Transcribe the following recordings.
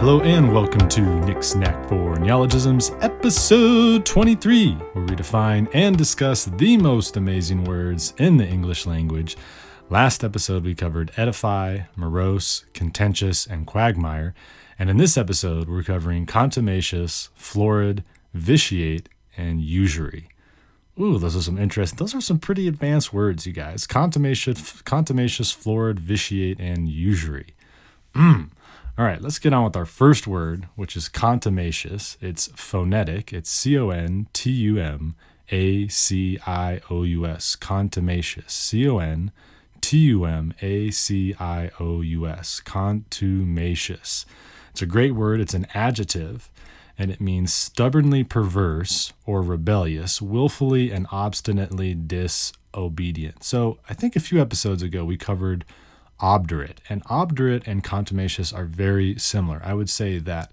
Hello and welcome to Nick Snack for Neologisms, episode 23, where we define and discuss the most amazing words in the English language. Last episode we covered edify, morose, contentious, and quagmire, and in this episode we're covering contumacious, florid, vitiate, and usury. Ooh, those are some pretty advanced words, you guys. Contumacious, florid, vitiate, and usury. All right, let's get on with our first word, which is contumacious. It's phonetic. It's C-O-N-T-U-M-A-C-I-O-U-S. Contumacious. C-O-N-T-U-M-A-C-I-O-U-S. Contumacious. It's a great word. It's an adjective, and it means stubbornly perverse or rebellious, willfully and obstinately disobedient. So I think a few episodes ago we covered obdurate, and contumacious are very similar. I would say that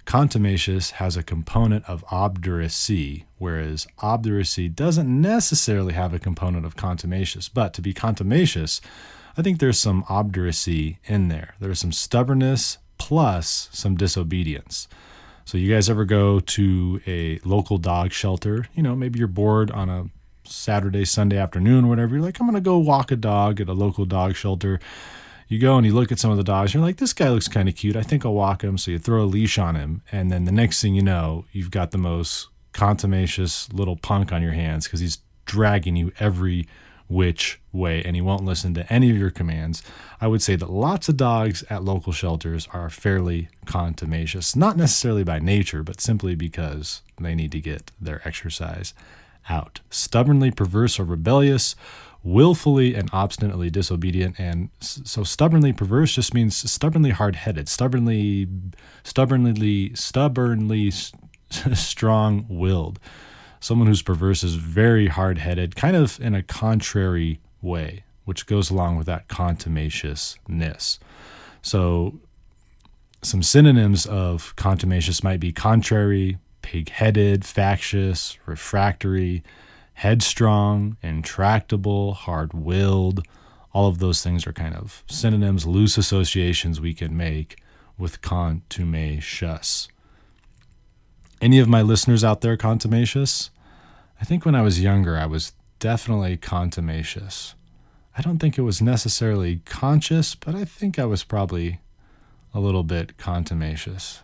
contumacious has a component of obduracy, whereas obduracy doesn't necessarily have a component of contumacious. But to be contumacious, I think there's some obduracy in there. There's some stubbornness plus some disobedience. So you guys ever go to a local dog shelter? You know, maybe you're bored on a Saturday, Sunday afternoon, whatever. You're like, I'm going to go walk a dog at a local dog shelter. You go and you look at some of the dogs. You're like, this guy looks kind of cute. I think I'll walk him. So you throw a leash on him. And then the next thing you know, you've got the most contumacious little punk on your hands because he's dragging you every which way and he won't listen to any of your commands. I would say that lots of dogs at local shelters are fairly contumacious, not necessarily by nature, but simply because they need to get their exercise out. Stubbornly perverse or rebellious, willfully and obstinately disobedient. And so stubbornly perverse just means stubbornly hard-headed, stubbornly strong-willed. Someone who's perverse is very hard-headed, kind of in a contrary way, which goes along with that contumaciousness. So some synonyms of contumacious might be contrary, pig-headed, factious, refractory, headstrong, intractable, hard-willed. All of those things are kind of synonyms, loose associations we can make with contumacious. Any of my listeners out there contumacious? I think when I was younger, I was definitely contumacious. I don't think it was necessarily conscious, but I think I was probably a little bit contumacious.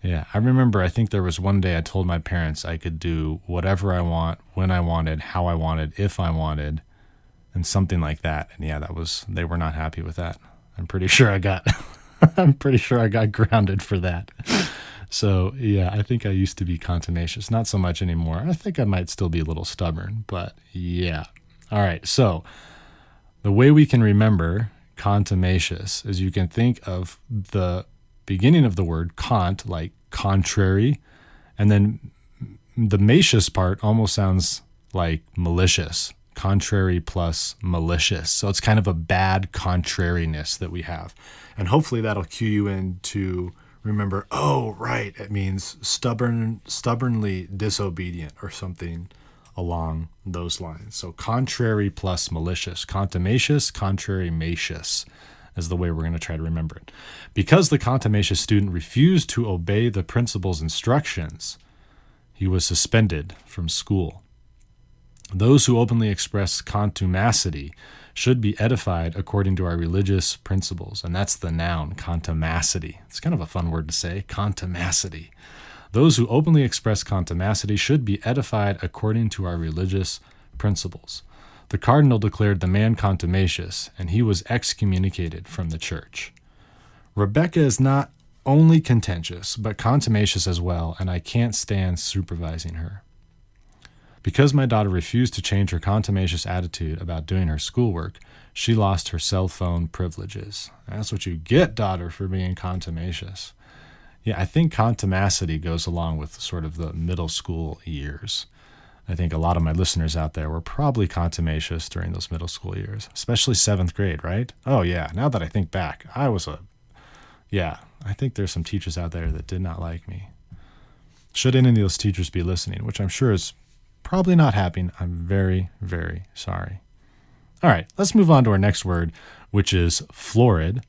Yeah, I remember, I think there was one day I told my parents I could do whatever I want, when I wanted, how I wanted, if I wanted, and something like that. And yeah, they were not happy with that. I'm pretty sure I got grounded for that. So yeah, I think I used to be contumacious. Not so much anymore. I think I might still be a little stubborn, but yeah. All right, so the way we can remember contumacious is you can think of the beginning of the word cont, like contrary, and then the macious part almost sounds like malicious. Contrary plus malicious. So it's kind of a bad contrariness that we have. And hopefully that'll cue you in to remember, oh, right, it means stubbornly disobedient or something along those lines. So contrary plus malicious. Contumacious, contrary, macious is the way we're going to try to remember it. Because the contumacious student refused to obey the principal's instructions, he was suspended from school. Those who openly express contumacity should be edified according to our religious principles. And that's the noun, contumacity. It's kind of a fun word to say, contumacity. Those who openly express contumacity should be edified according to our religious principles. The cardinal declared the man contumacious, and he was excommunicated from the church. Rebecca is not only contentious, but contumacious as well, and I can't stand supervising her. Because my daughter refused to change her contumacious attitude about doing her schoolwork, she lost her cell phone privileges. That's what you get, daughter, for being contumacious. Yeah, I think contumacity goes along with sort of the middle school years. I think a lot of my listeners out there were probably contumacious during those middle school years, especially 7th grade, right? Oh, yeah. Now that I think back, I think there's some teachers out there that did not like me. Should any of those teachers be listening, which I'm sure is probably not happening, I'm very, very sorry. All right, let's move on to our next word, which is florid.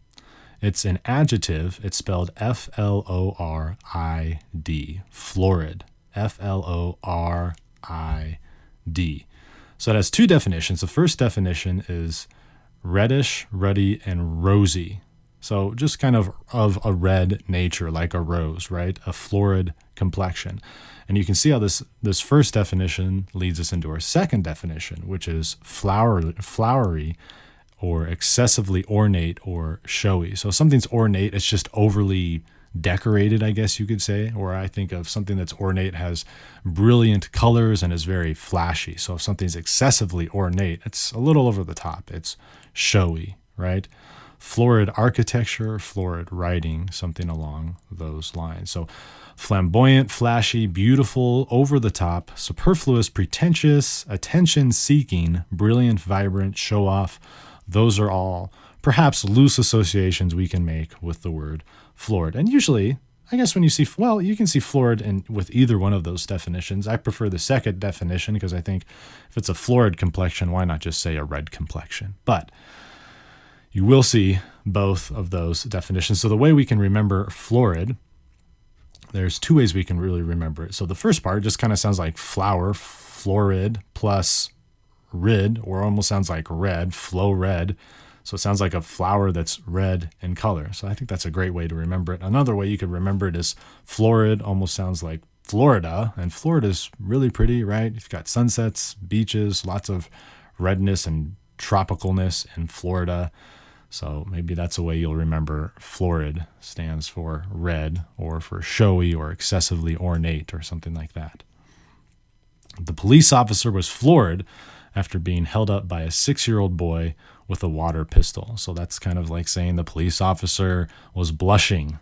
It's an adjective. It's spelled Florid. Florid. Florid. So it has two definitions. The first definition is reddish, ruddy, and rosy. So just kind of a red nature, like a rose, right? A florid complexion. And you can see how this first definition leads us into our second definition, which is flowery or excessively ornate or showy. So if something's ornate, it's just overly decorated, I guess you could say. Or I think of something that's ornate has brilliant colors and is very flashy. So if something's excessively ornate, it's a little over the top. It's showy, right? Florid architecture, florid writing, something along those lines. So flamboyant, flashy, beautiful, over the top, superfluous, pretentious, attention-seeking, brilliant, vibrant, show-off. Those are all perhaps loose associations we can make with the word florid. And usually, I guess when you see, well, you can see florid with either one of those definitions. I prefer the second definition because I think if it's a florid complexion, why not just say a red complexion? But you will see both of those definitions. So the way we can remember florid, there's two ways we can really remember it. So the first part just kind of sounds like flower, florid, plus rid, or almost sounds like red, flow red. So it sounds like a flower that's red in color. So I think that's a great way to remember it. Another way you could remember it is florid, almost sounds like Florida. And Florida is really pretty, right? You've got sunsets, beaches, lots of redness and tropicalness in Florida. So maybe that's a way you'll remember florid stands for red or for showy or excessively ornate or something like that. The police officer was floored after being held up by a 6-year-old boy with a water pistol. So that's kind of like saying the police officer was blushing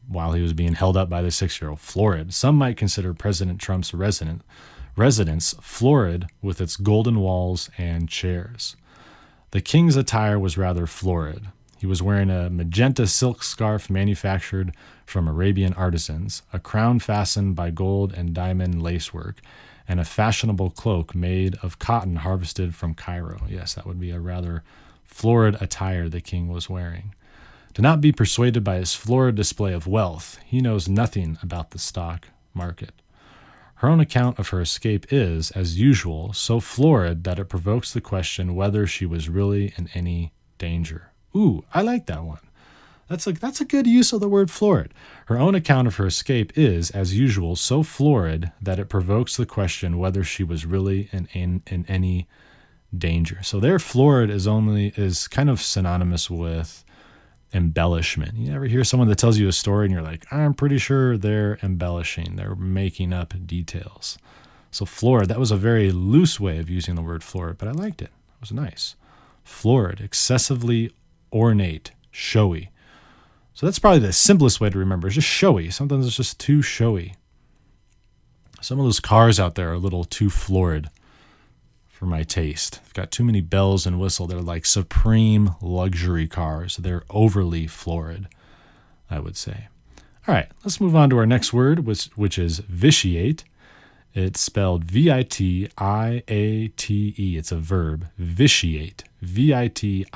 while he was being held up by the 6-year-old. Florid. Some might consider President Trump's residence florid with its golden walls and chairs. The king's attire was rather florid. He was wearing a magenta silk scarf manufactured from Arabian artisans, a crown fastened by gold and diamond lacework, and a fashionable cloak made of cotton harvested from Cairo. Yes, that would be a rather florid attire the king was wearing. Do not be persuaded by his florid display of wealth. He knows nothing about the stock market. Her own account of her escape is, as usual, so florid that it provokes the question whether she was really in any danger. Ooh, I like that one. That's a good use of the word florid. Her own account of her escape is, as usual, so florid that it provokes the question whether she was really in any danger. So there, florid is kind of synonymous with embellishment. You ever hear someone that tells you a story and you're like, I'm pretty sure they're embellishing, they're making up details. So florid, that was a very loose way of using the word florid, but I liked it. It was nice. Florid, excessively ornate, showy. So that's probably the simplest way to remember. It's just showy. Sometimes it's just too showy. Some of those cars out there are a little too florid for my taste. They've got too many bells and whistles. They're like supreme luxury cars. They're overly florid, I would say. All right, let's move on to our next word, which is vitiate. It's spelled Vitiate. It's a verb. Vitiate. Vitiate.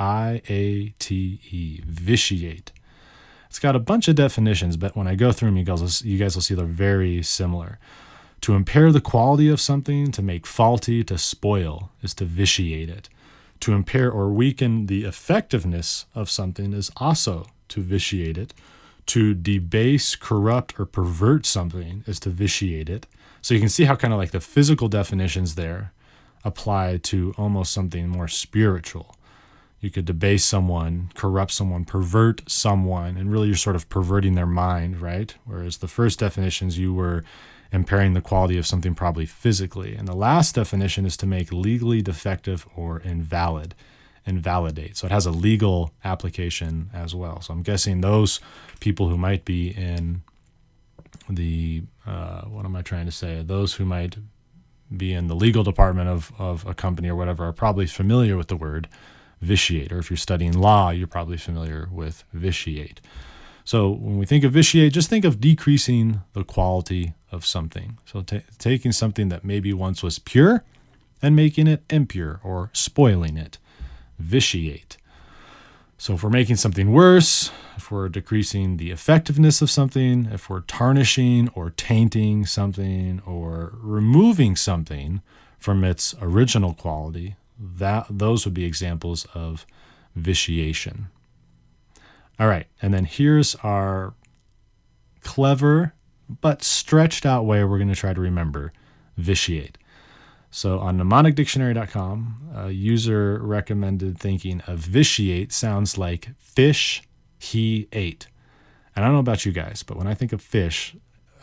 Vitiate. It's got a bunch of definitions, but when I go through them, you guys will see they're very similar. To impair the quality of something, to make faulty, to spoil, is to vitiate it. To impair or weaken the effectiveness of something is also to vitiate it. To debase, corrupt, or pervert something is to vitiate it. So you can see how kind of like the physical definitions there apply to almost something more spiritual. You could debase someone, corrupt someone, pervert someone, and really you're sort of perverting their mind, right? Whereas the first definitions, you were impairing the quality of something probably physically. And the last definition is to make legally defective or invalidate. So it has a legal application as well. So I'm guessing those people who might be in the, those who might be in the legal department of a company or whatever are probably familiar with the word vitiate. Or if you're studying law, you're probably familiar with vitiate. So when we think of vitiate, just think of decreasing the quality of something. So taking something that maybe once was pure and making it impure or spoiling it. Vitiate. So if we're making something worse, if we're decreasing the effectiveness of something, if we're tarnishing or tainting something or removing something from its original quality, those would be examples of vitiation. All right, and then here's our clever but stretched out way we're going to try to remember vitiate. So on mnemonicdictionary.com, a user recommended thinking of vitiate sounds like fish he ate. And I don't know about you guys, but when I think of fish,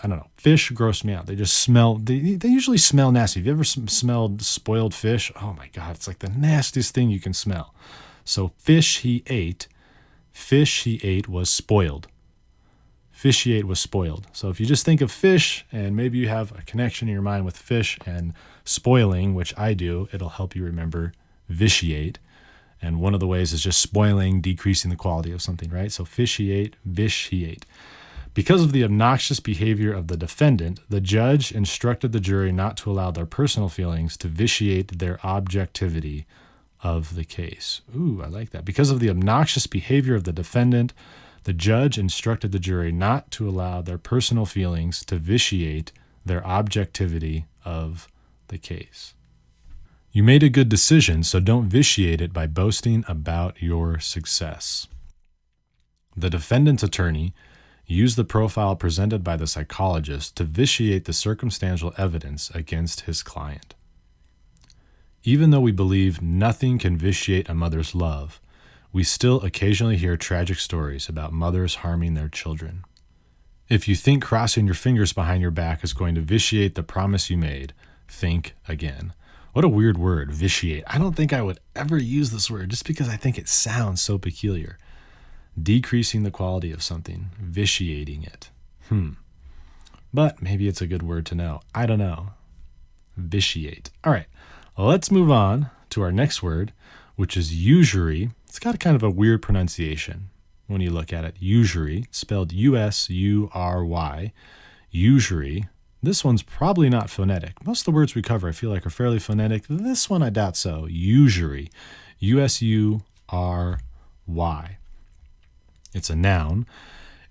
I don't know, fish gross me out. They just smell, they usually smell nasty. Have you ever smelled spoiled fish? Oh my God, it's like the nastiest thing you can smell. So fish he ate was spoiled. Vitiate was spoiled. So if you just think of fish and maybe you have a connection in your mind with fish and spoiling, which I do, it'll help you remember vitiate. And one of the ways is just spoiling, decreasing the quality of something, right? So vitiate. Because of the obnoxious behavior of the defendant, the judge instructed the jury not to allow their personal feelings to vitiate their objectivity of the case. Ooh, I like that. Because of the obnoxious behavior of the defendant, the judge instructed the jury not to allow their personal feelings to vitiate their objectivity of the case. You made a good decision, so don't vitiate it by boasting about your success. The defendant's attorney used the profile presented by the psychologist to vitiate the circumstantial evidence against his client. Even though we believe nothing can vitiate a mother's love, we still occasionally hear tragic stories about mothers harming their children. If you think crossing your fingers behind your back is going to vitiate the promise you made, think again. What a weird word, vitiate. I don't think I would ever use this word just because I think it sounds so peculiar. Decreasing the quality of something, vitiating it. But maybe it's a good word to know. I don't know. Vitiate. All right, let's move on to our next word, which is usury. It's got kind of a weird pronunciation when you look at it. Usury, spelled U-S-U-R-Y. Usury. This one's probably not phonetic. Most of the words we cover I feel like are fairly phonetic. This one I doubt so. Usury. U-S-U-R-Y. It's a noun,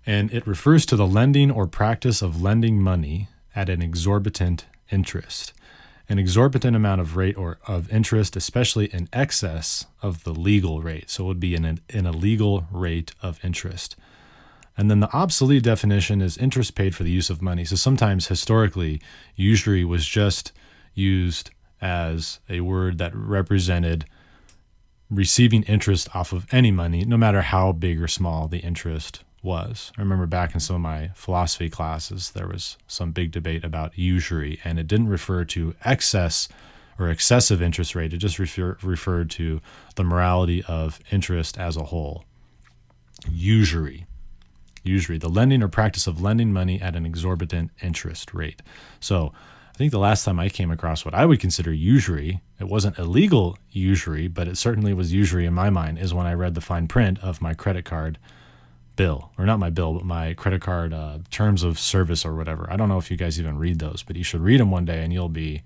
and it refers to the lending or practice of lending money at an exorbitant interest. An exorbitant amount of rate or of interest, especially in excess of the legal rate. So it would be an illegal rate of interest. And then the obsolete definition is interest paid for the use of money. So sometimes historically, usury was just used as a word that represented receiving interest off of any money, no matter how big or small the interest was. I remember back in some of my philosophy classes, there was some big debate about usury, and it didn't refer to excess or excessive interest rate. It just referred to the morality of interest as a whole. Usury, the lending or practice of lending money at an exorbitant interest rate. So I think the last time I came across what I would consider usury, it wasn't illegal usury, but it certainly was usury in my mind, is when I read the fine print of my credit card bill, or not my bill, but my credit card terms of service or whatever. I don't know if you guys even read those, but you should read them one day and you'll be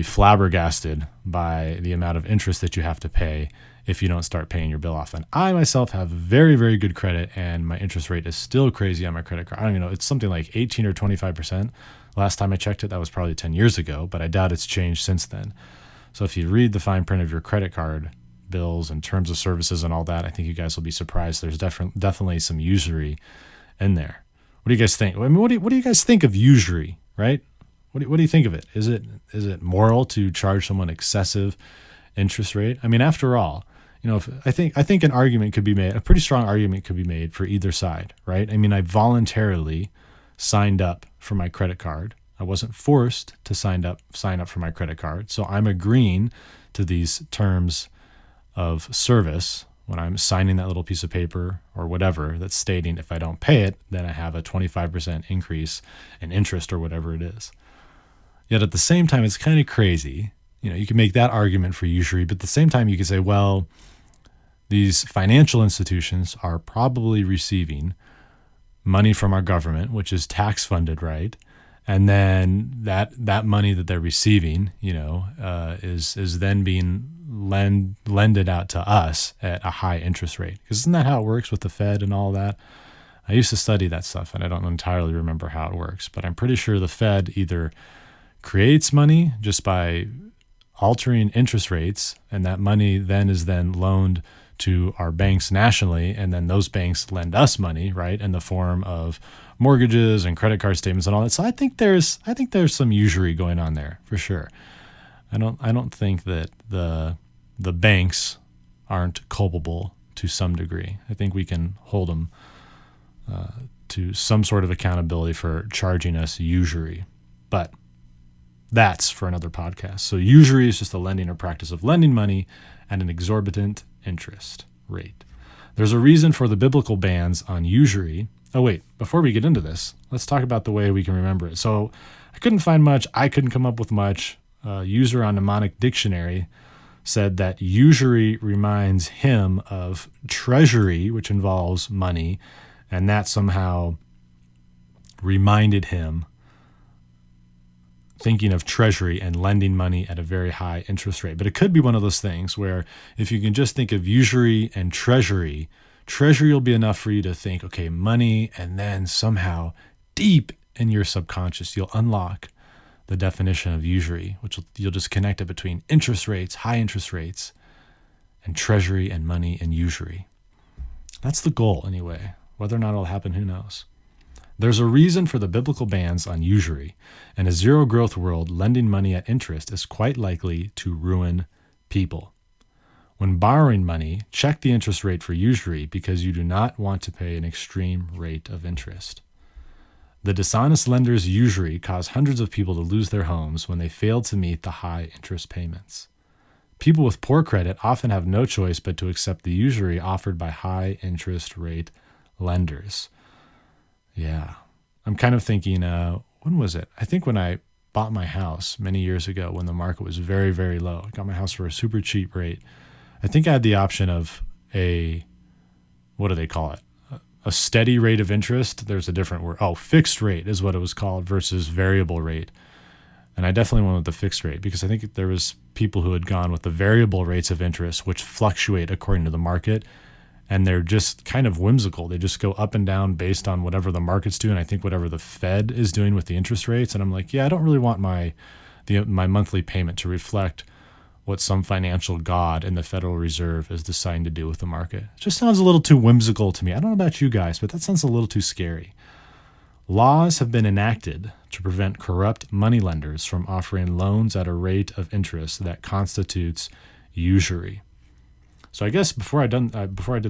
flabbergasted by the amount of interest that you have to pay if you don't start paying your bill off. And I myself have very, very good credit, and my interest rate is still crazy on my credit card. I don't even know. It's something like 18 or 25%. Last time I checked it, that was probably 10 years ago, but I doubt it's changed since then. So if you read the fine print of your credit card bills and terms of services and all that, I think you guys will be surprised. There's definitely some usury in there. What do you guys think? I mean, what do you guys think of usury, right? What do you think of it? Is it moral to charge someone excessive interest rate? I mean, after all, I think an argument could be made, a pretty strong argument could be made for either side, right? I mean, I voluntarily signed up for my credit card. I wasn't forced to sign up for my credit card. So I'm agreeing to these terms of service when I'm signing that little piece of paper or whatever that's stating if I don't pay it, then I have a 25% increase in interest or whatever it is. Yet at the same time, it's kind of crazy. You can make that argument for usury, but at the same time, you could say, well, these financial institutions are probably receiving money from our government, which is tax funded, right? And then that money that they're receiving, is then being lend it out to us at a high interest rate. Because isn't that how it works with the Fed and all that? I used to study that stuff, and I don't entirely remember how it works, but I'm pretty sure the Fed either creates money just by altering interest rates, and that money then is loaned to our banks nationally, and then those banks lend us money, right, in the form of mortgages and credit card statements and all that. So I think there's some usury going on there for sure. I don't think that the banks aren't culpable to some degree. I think we can hold them to some sort of accountability for charging us usury, but that's for another podcast. So usury is just the lending or practice of lending money at an exorbitant interest rate. There's a reason for the biblical bans on usury. Oh wait, before we get into this, let's talk about the way we can remember it. So I couldn't find much. I couldn't come up with much. User on Mnemonic Dictionary said that usury reminds him of treasury, which involves money, and that somehow reminded him thinking of treasury and lending money at a very high interest rate. But it could be one of those things where if you can just think of usury and treasury will be enough for you to think, okay, money, and then somehow deep in your subconscious, you'll unlock the definition of usury, which you'll just connect it between interest rates, high interest rates, and treasury and money and usury. That's the goal anyway. Whether or not it'll happen, who knows? There's a reason for the biblical bans on usury. In a zero-growth world, lending money at interest is quite likely to ruin people. When borrowing money, check the interest rate for usury because you do not want to pay an extreme rate of interest. The dishonest lender's usury caused hundreds of people to lose their homes when they failed to meet the high interest payments. People with poor credit often have no choice but to accept the usury offered by high interest rate lenders. Yeah, I'm kind of thinking, when was it? I think when I bought my house many years ago when the market was very, very low. I got my house for a super cheap rate. I think I had the option of what do they call it? A steady rate of interest. There's a different word. Oh, fixed rate is what it was called versus variable rate. And I definitely went with the fixed rate because I think there was people who had gone with the variable rates of interest, which fluctuate according to the market. And they're just kind of whimsical. They just go up and down based on whatever the market's doing. I think whatever the Fed is doing with the interest rates. And I'm like, yeah, I don't really want my monthly payment to reflect what some financial god in the Federal Reserve is deciding to do with the market. It just sounds a little too whimsical to me. I don't know about you guys, but that sounds a little too scary. Laws have been enacted to prevent corrupt moneylenders from offering loans at a rate of interest that constitutes usury. So I guess before I did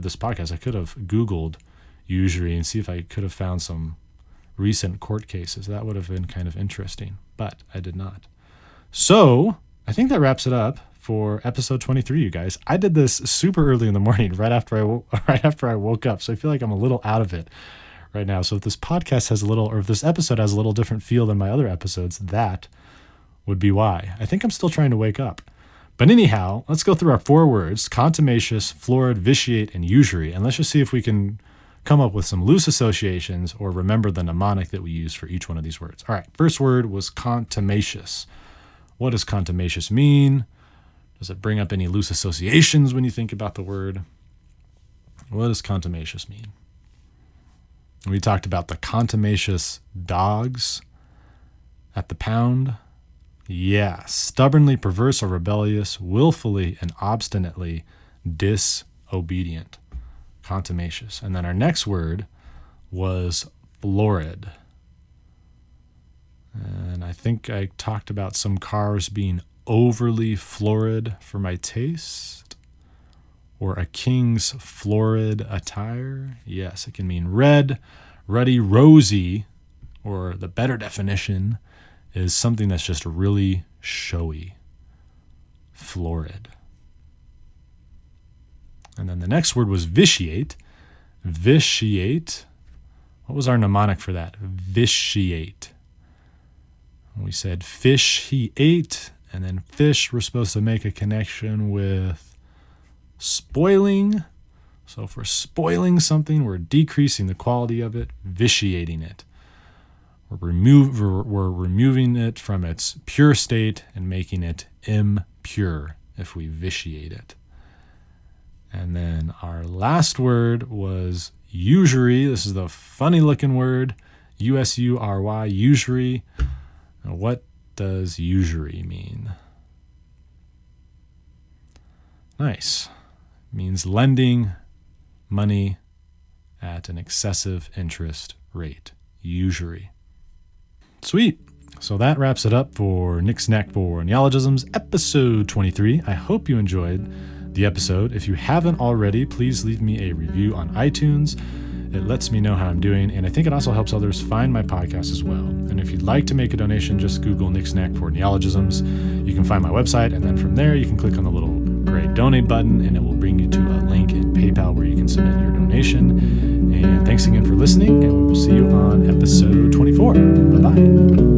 this podcast, I could have Googled usury and see if I could have found some recent court cases. That would have been kind of interesting, but I did not. So I think that wraps it up for episode 23, you guys. I did this super early in the morning, right after I woke up. So I feel like I'm a little out of it right now. So if this podcast if this episode has a little different feel than my other episodes, that would be why. I think I'm still trying to wake up. But anyhow, let's go through our 4 words: contumacious, florid, vitiate, and usury. And let's just see if we can come up with some loose associations or remember the mnemonic that we use for each one of these words. All right, first word was contumacious. What does contumacious mean? Does it bring up any loose associations when you think about the word? What does contumacious mean? We talked about the contumacious dogs at the pound. Yeah, stubbornly perverse or rebellious, willfully and obstinately disobedient. Contumacious. And then our next word was florid. And I think I talked about some cars being overly florid for my taste, or a king's florid attire. Yes, it can mean red, ruddy, rosy, or the better definition is something that's just really showy. Florid. And then the next word was vitiate. Vitiate. What was our mnemonic for that? Vitiate. We said fish he ate, and then fish, we're supposed to make a connection with spoiling. So if we're spoiling something, we're decreasing the quality of it, vitiating it. We're removing it from its pure state and making it impure if we vitiate it. And then our last word was usury. This is the funny looking word, Usury, usury. Now, what does usury mean? Nice. It means lending money at an excessive interest rate. Usury. Sweet. So that wraps it up for Nick Snack for Neologisms, episode 23. I hope you enjoyed the episode. If you haven't already, please leave me a review on iTunes. It lets me know how I'm doing, and I think it also helps others find my podcast as well. And if you'd like to make a donation, just Google Nick Snack for Neologisms. You can find my website, and then from there you can click on the little gray donate button, and it will bring you to a link in PayPal where you can submit your donation. And thanks again for listening, and we will see you on episode 24. Bye-bye.